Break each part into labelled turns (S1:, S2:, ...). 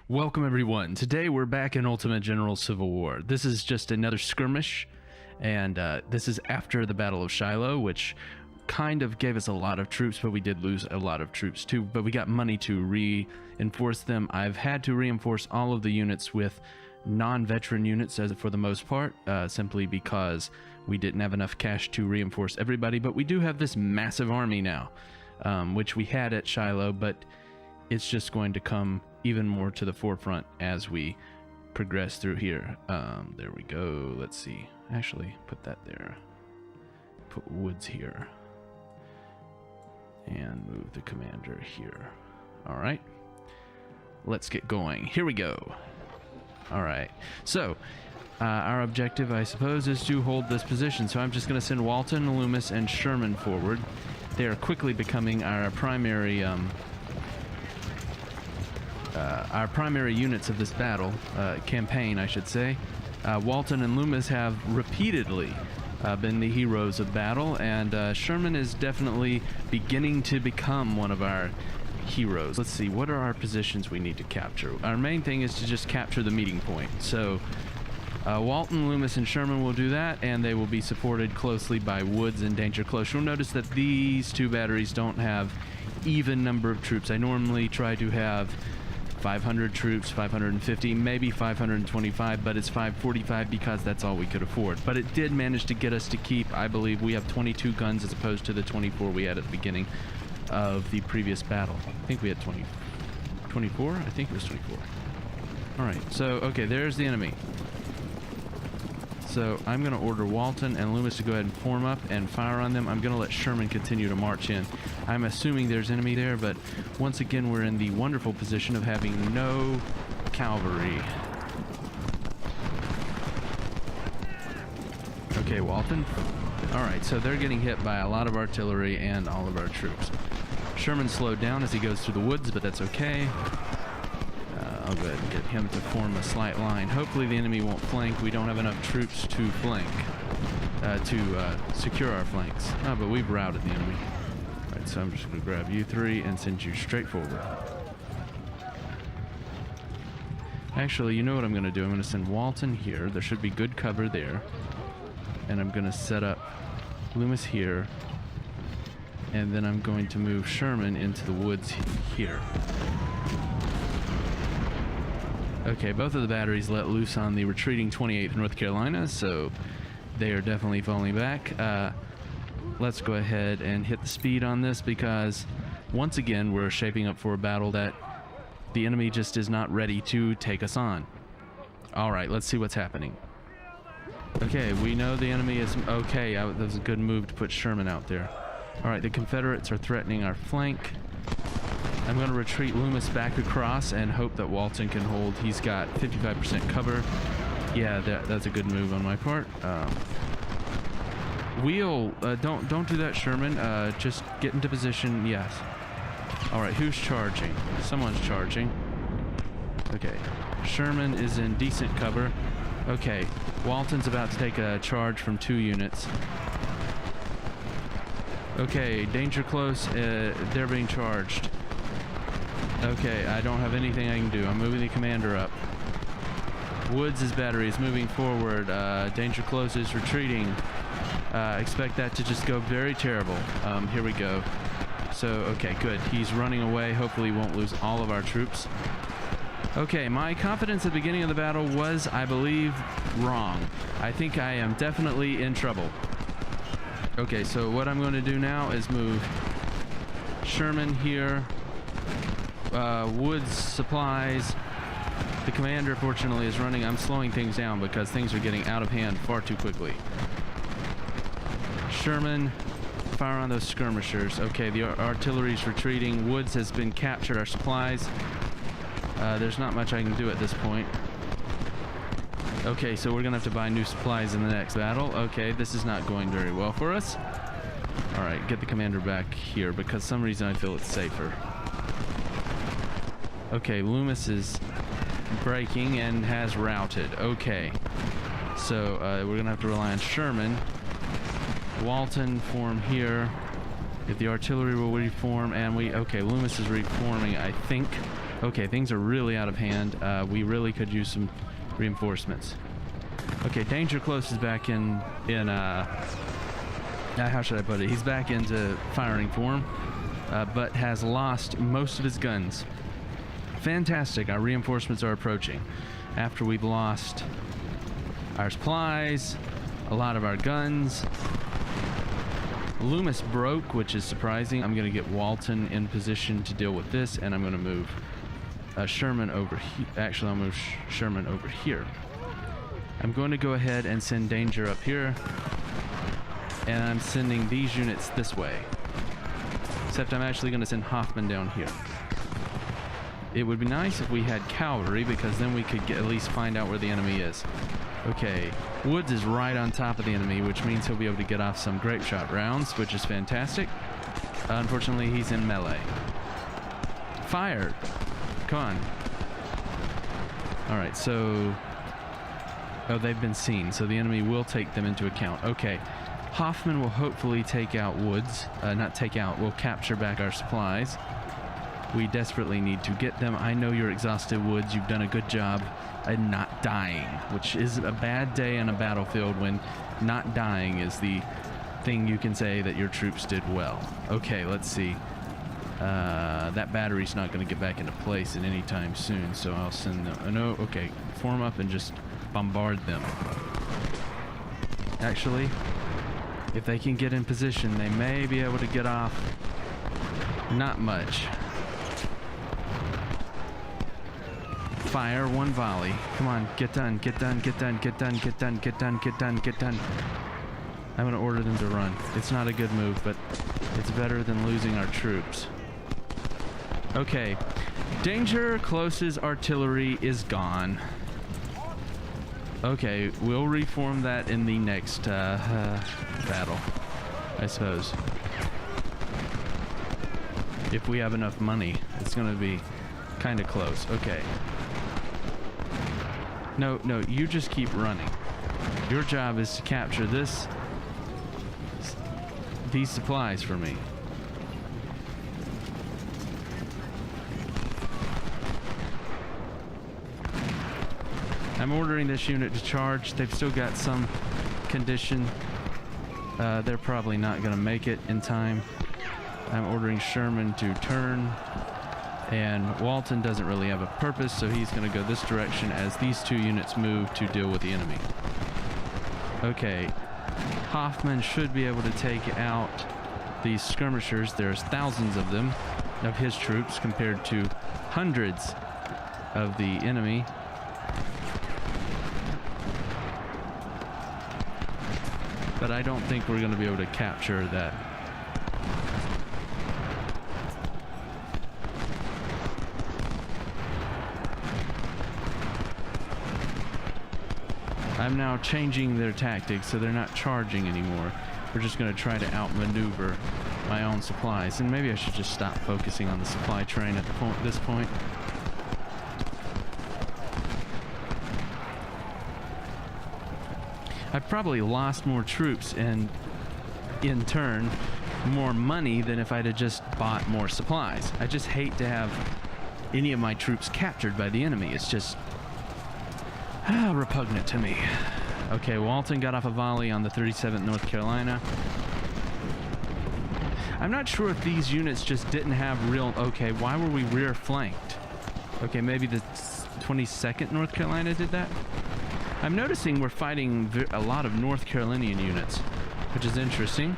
S1: Welcome everyone. Today we're back in Ultimate General Civil War. This is just another skirmish, and this is after the Battle of Shiloh, which kind of gave us a lot of troops, but we did lose a lot of troops too, but we got money to reinforce them. I've had to reinforce all of the units with non-veteran units as for the most part, simply because we didn't have enough cash to reinforce everybody, but we do have this massive army now, which we had at Shiloh, but it's just going to come even more to the forefront as we progress through here. There we go. Let's see. Actually, put that there. Put Woods here. And move the commander here. Alright. Let's get going. Here we go. Alright. So, our objective, I suppose, is to hold this position. So I'm just going to send Walton, Loomis, and Sherman forward. They are quickly becoming our primary units of this battle, campaign, I should say. Walton and Loomis have repeatedly been the heroes of battle, and Sherman is definitely beginning to become one of our heroes. Let's see, what are our positions we need to capture? Our main thing is to just capture the meeting point. So, Walton, Loomis, and Sherman will do that, and they will be supported closely by Woods and Danger Close. You'll notice that these two batteries don't have even number of troops. I normally try to have 500 troops, 550, maybe 525, but it's 545 because that's all we could afford. But it did manage to get us to keep, I believe, we have 22 guns as opposed to the 24 we had at the beginning of the previous battle. I think we had 24? I think it was 24. Alright, so, okay, there's the enemy. So I'm going to order Walton and Loomis to go ahead and form up and fire on them. I'm going to let Sherman continue to march in. I'm assuming there's enemy there, but once again we're in the wonderful position of having no cavalry. Okay, Walton. Alright, so they're getting hit by a lot of artillery and all of our troops. Sherman slowed down as he goes through the woods, but that's okay. I'll go ahead and get him to form a slight line. Hopefully the enemy won't flank. We don't have enough troops to flank, to secure our flanks. Oh, but we've routed the enemy. Alright, so I'm just going to grab you three and send you straight forward. Actually, you know what I'm going to do? I'm going to send Walton here. There should be good cover there. And I'm going to set up Loomis here. And then I'm going to move Sherman into the woods here. Okay, both of the batteries let loose on the retreating 28th North Carolina, so they are definitely falling back. Let's go ahead and hit the speed on this because, once again, we're shaping up for a battle that the enemy just is not ready to take us on. Alright, let's see what's happening. Okay, we know the enemy is... Okay, that was a good move to put Sherman out there. Alright, the Confederates are threatening our flank. I'm going to retreat Loomis back across and hope that Walton can hold. He's got 55% cover. Yeah, that's a good move on my part. Don't do that, Sherman. Just get into position. Yes. All right, who's charging? Someone's charging. Okay, Sherman is in decent cover. Okay, Walton's about to take a charge from 2 units. Okay, Danger Close. They're being charged. Okay, I don't have anything I can do. I'm moving the commander up. Woods' battery is moving forward. Danger Close is retreating. Expect that to just go very terrible. Here we go. So, okay, good. He's running away. Hopefully he won't lose all of our troops. Okay, my confidence at the beginning of the battle was, I believe, wrong. I think I am definitely in trouble. Okay, so what I'm going to do now is move Sherman here. Woods supplies. The commander, fortunately, is running. I'm slowing things down because things are getting out of hand far too quickly. Sherman, fire on those skirmishers. Okay, the artillery's retreating. Woods has been captured. Our supplies. There's not much I can do at this point. Okay, so we're gonna have to buy new supplies in the next battle. Okay, this is not going very well for us. Alright, get the commander back here because some reason I feel it's safer. Okay, Loomis is breaking and has routed. Okay. So, we're going to have to rely on Sherman. Walton, form here. If the artillery will reform, and okay, Loomis is reforming, I think. Okay, things are really out of hand. We really could use some reinforcements. Okay, danger close is back how should I put it? He's back into firing form, but has lost most of his guns. Fantastic, our reinforcements are approaching. After we've lost our supplies, a lot of our guns. Loomis broke, which is surprising. I'm going to get Walton in position to deal with this, and I'm going to move Sherman over here. Actually, I'll move Sherman over here. I'm going to go ahead and send Danger up here, and I'm sending these units this way. Except I'm actually going to send Hoffman down here. It would be nice if we had cavalry, because then we could at least find out where the enemy is. Okay, Woods is right on top of the enemy, which means he'll be able to get off some grape shot rounds, which is fantastic. Unfortunately, he's in melee. Fire! Come on. Alright, so... Oh, they've been seen, so the enemy will take them into account. Okay, Hoffman will hopefully take out Woods. Not take out, we'll capture back our supplies. We desperately need to get them. I know you're exhausted, Woods. You've done a good job at not dying, which is a bad day on a battlefield when not dying is the thing you can say that your troops did well. Okay, let's see. That battery's not going to get back into place at any time soon, so I'll send them. No, okay, form up and just bombard them. Actually, if they can get in position, they may be able to get off. Not much. Fire one volley. Come on, get done, get done, get done, get done, get done, get done, get done, get done. I'm gonna order them to run. It's not a good move, but it's better than losing our troops. Okay, Danger Close's artillery is gone. Okay, we'll reform that in the next battle, I suppose. If we have enough money, it's gonna be kind of close. Okay. No, you just keep running. Your job is to capture these supplies for me. I'm ordering this unit to charge. They've still got some condition. They're probably not going to make it in time. I'm ordering Sherman to turn. And Walton doesn't really have a purpose, so he's going to go this direction as these two units move to deal with the enemy. Okay, Hoffman should be able to take out these skirmishers. There's thousands of them, of his troops, compared to hundreds of the enemy. But I don't think we're going to be able to capture that. I'm now changing their tactics, so they're not charging anymore. We're just going to try to outmaneuver my own supplies. And maybe I should just stop focusing on the supply train at this point. I've probably lost more troops and, in turn, more money than if I'd have just bought more supplies. I just hate to have any of my troops captured by the enemy. It's just... repugnant to me. Okay, Walton got off a volley on the 37th North Carolina. I'm not sure if these units just didn't have real... Okay, why were we rear flanked? Okay, maybe the 22nd North Carolina did that? I'm noticing we're fighting a lot of North Carolinian units, which is interesting.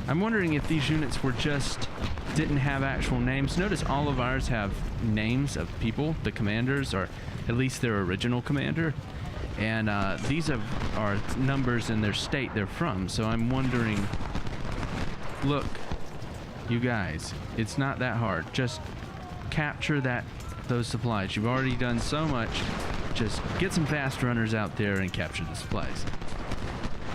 S1: I'm wondering if these units were just... didn't have actual names. Notice all of ours have names of people, the commanders, or at least their original commander. And these are numbers in their state they're from. So I'm wondering, look, you guys, it's not that hard. Just capture those supplies. You've already done so much. Just get some fast runners out there and capture the supplies.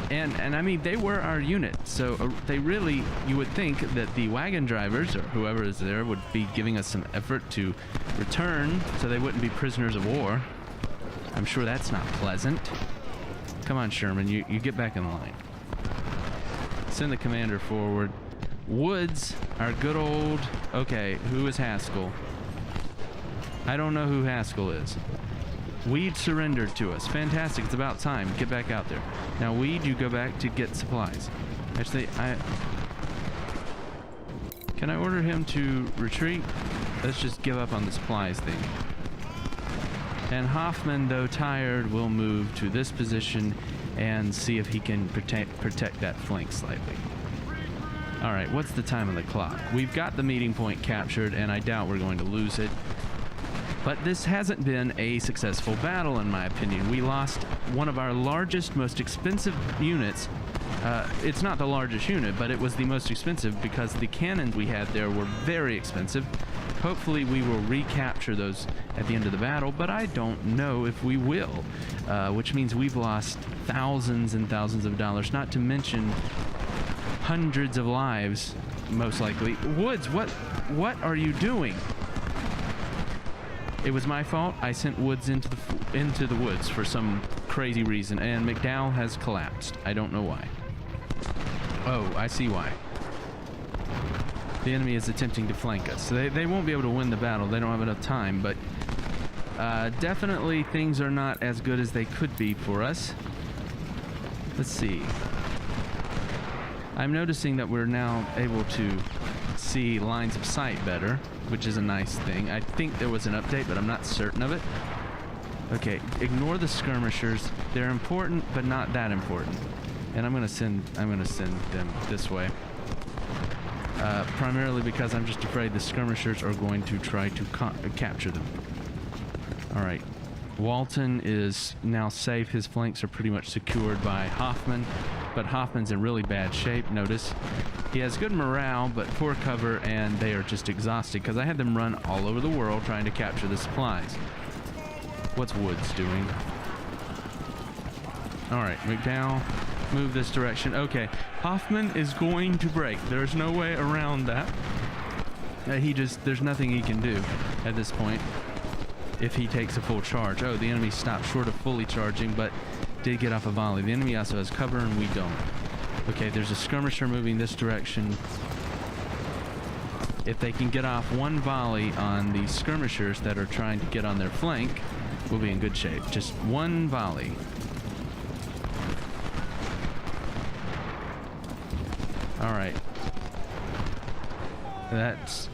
S1: And I mean, they were our unit, so they really, you would think that the wagon drivers, or whoever is there, would be giving us some effort to return, so they wouldn't be prisoners of war. I'm sure that's not pleasant. Come on, Sherman, you get back in line. Send the commander forward. Woods, our good old... Okay, who is Haskell? I don't know who Haskell is. Weed surrendered to us. Fantastic. It's about time. Get back out there. Now, Weed, you go back to get supplies. Actually, Can I order him to retreat? Let's just give up on the supplies thing. And Hoffman, though tired, will move to this position and see if he can protect that flank slightly. Alright, what's the time on the clock? We've got the meeting point captured, and I doubt we're going to lose it. But this hasn't been a successful battle, in my opinion. We lost one of our largest, most expensive units. It's not the largest unit, but it was the most expensive because the cannons we had there were very expensive. Hopefully we will recapture those at the end of the battle, but I don't know if we will. Which means we've lost thousands and thousands of dollars, not to mention hundreds of lives, most likely. Woods, what are you doing? It was my fault. I sent Woods into the woods for some crazy reason, and McDowell has collapsed. I don't know why. Oh, I see why. The enemy is attempting to flank us. So they won't be able to win the battle. They don't have enough time, but definitely things are not as good as they could be for us. Let's see. I'm noticing that we're now able to see lines of sight better, which is a nice thing. I think there was an update, but I'm not certain of it. Okay, ignore the skirmishers. They're important, but not that important. And I'm gonna send them this way. Primarily because I'm just afraid the skirmishers are going to try to capture them. All right, Walton is now safe. His flanks are pretty much secured by Hoffman, but Hoffman's in really bad shape. Notice he has good morale, but poor cover, and they are just exhausted because I had them run all over the world trying to capture the supplies. What's Woods doing? All right, McDowell, move this direction. Okay, Hoffman is going to break. There's no way around that. There's nothing he can do at this point if he takes a full charge. Oh, the enemy stopped short of fully charging, but did get off a volley. The enemy also has cover, and we don't. Okay, there's a skirmisher moving this direction. If they can get off one volley on the skirmishers that are trying to get on their flank, we'll be in good shape. Just one volley. All right. That's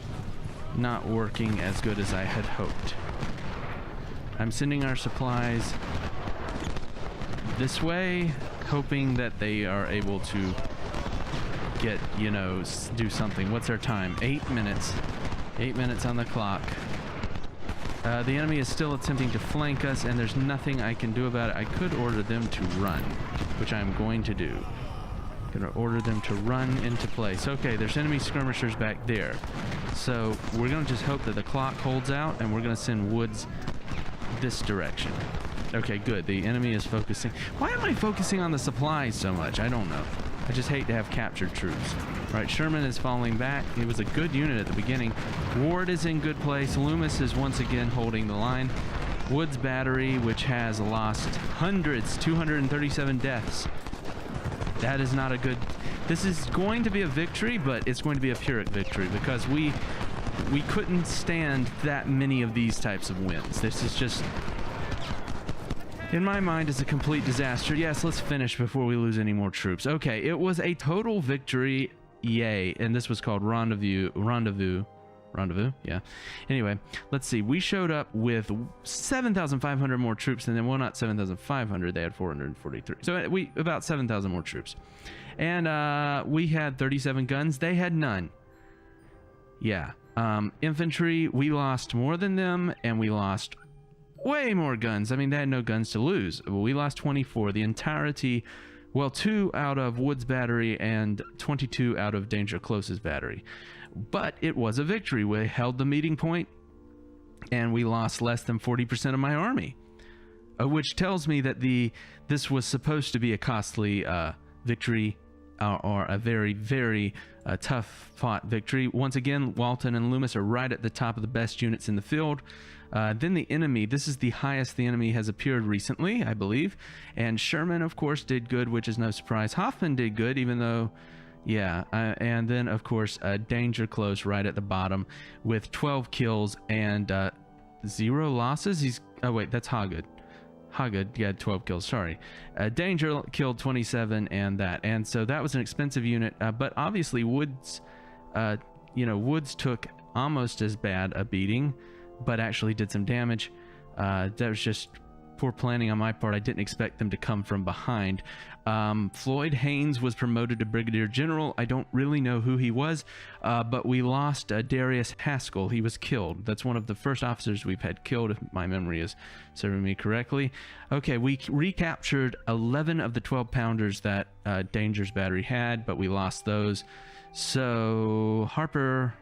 S1: not working as good as I had hoped. I'm sending our supplies this way, hoping that they are able to get, you know, do something. What's our time? 8 minutes. 8 minutes on the clock. The enemy is still attempting to flank us, and there's nothing I can do about it. I could order them to run, which I'm going to do. Gonna order them to run into place. Okay, there's enemy skirmishers back there. So we're gonna just hope that the clock holds out, and we're gonna send Woods this direction. Okay, good. The enemy is focusing. Why am I focusing on the supplies so much? I don't know. I just hate to have captured troops. Right, Sherman is falling back. He was a good unit at the beginning. Ward is in good place. Loomis is once again holding the line. Woods Battery, which has lost hundreds, 237 deaths. That is not a good... This is going to be a victory, but it's going to be a Pyrrhic victory because we couldn't stand that many of these types of wins. This is just... In my mind, it's a complete disaster. Yes, let's finish before we lose any more troops. Okay, it was a total victory. Yay. And this was called Rendezvous. Yeah. Anyway, let's see. We showed up with 7,500 more troops, and then, well, not 7,500. They had 443. So we about 7,000 more troops. And we had 37 guns. They had none. Yeah. Infantry, we lost more than them, and we lost way more guns. I mean, they had no guns to lose. We lost 24. The entirety, well, 2 out of Woods Battery and 22 out of Danger Close's battery. But it was a victory. We held the meeting point, and we lost less than 40% of my army, which tells me that this was supposed to be a costly victory, or a very, very tough fought victory. Once again, Walton and Loomis are right at the top of the best units in the field. Then the enemy, this is the highest the enemy has appeared recently, I believe. And Sherman, of course, did good, which is no surprise. Hoffman did good, even though Yeah, and then of course Danger Close right at the bottom with 12 kills and 0 losses. Oh wait, that's Hagud. Hagud, yeah, 12 kills, sorry. Danger killed 27 and so that was an expensive unit, but obviously Woods, Woods took almost as bad a beating, but actually did some damage. That was just poor planning on my part. I didn't expect them to come from behind. Floyd Haynes was promoted to Brigadier General. I don't really know who he was, but we lost Darius Haskell. He was killed. That's one of the first officers we've had killed, if my memory is serving me correctly. Okay, we recaptured 11 of the 12-pounders that Danger's battery had, but we lost those. So Harper's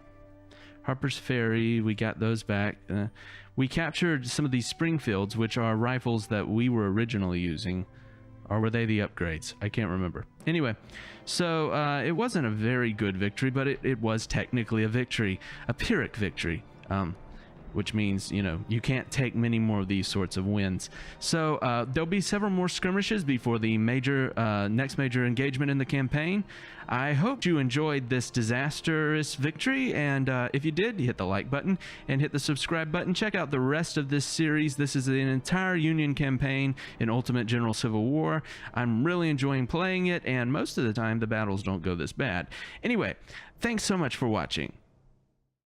S1: Ferry, we got those back. We captured some of these Springfields, which are rifles that we were originally using. Or were they the upgrades? I can't remember. Anyway, so it wasn't a very good victory, but it was technically a victory. A Pyrrhic victory. Which means, you can't take many more of these sorts of wins. So there'll be several more skirmishes before the next major engagement in the campaign. I hope you enjoyed this disastrous victory, and if you did, hit the like button and hit the subscribe button. Check out the rest of this series. This is an entire Union campaign in Ultimate General Civil War. I'm really enjoying playing it, and most of the time the battles don't go this bad. Anyway, thanks so much for watching.